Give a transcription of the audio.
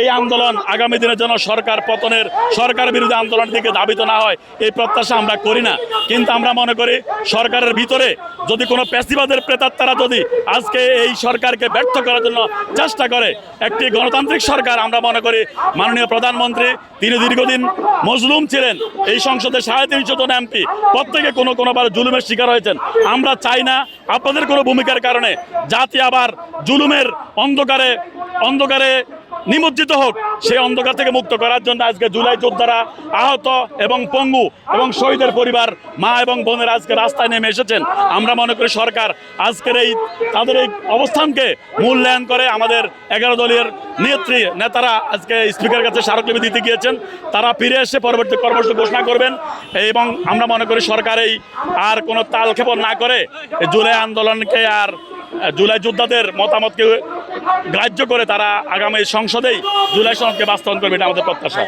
এই আন্দোলন আগামী দিনের জন্য সরকার পতনের, সরকার বিরোধী আন্দোলনের দিকে ধাবিত না হয় এই প্রত্যাশা আমরা করি না। কিন্তু আমরা মনে করি সরকারের ভিতরে যদি কোনো প্যাসিবাদের প্রেতাত্মারা যদি আজকে এই সরকারকে ব্যর্থ করার জন্য চেষ্টা করে, একটি গণতান্ত্রিক সরকার, আমরা মনে করি মাননীয় প্রধানমন্ত্রী তিনি দীর্ঘদিন মজলুম ছিলেন, এই সংসদে 350 জন এমপি প্রত্যেকে কোনোবার জুলুমের শিকার হয়েছেন। আমরা চাই না আপনাদের কোনো ভূমিকার কারণে জাতি আবার জুলুমের অন্ধকারে নিমজ্জিত হোক। সেই অন্ধকার থেকে মুক্ত করার জন্য আজকে জুলাই যোদ্ধারা আহত এবং পঙ্গু এবং শহীদের পরিবার, মা এবং বোনের আজকে রাস্তায় নেমে এসেছেন। আমরা মনে করি সরকার আজকের তাদের এই অবস্থানকে মূল্যায়ন করে। আমাদের 11 দলীয় নেতারা আজকে স্পিকারের কাছে স্মারকলিপি দিতে গিয়েছেন, তারা ফিরে এসে পরবর্তী কর্মসূচি ঘোষণা করবেন। এবং আমরা মনে করি সরকার আর কোনো তালক্ষেপণ না করে জুলাই আন্দোলনকে আর জুলাই যোদ্ধাদের মতামতকে গ্রাহ্য করে তারা আগামী সংসদেই জুলাই সনদকে বাস্তবায়ন করবে, এটা আমাদের প্রত্যাশা।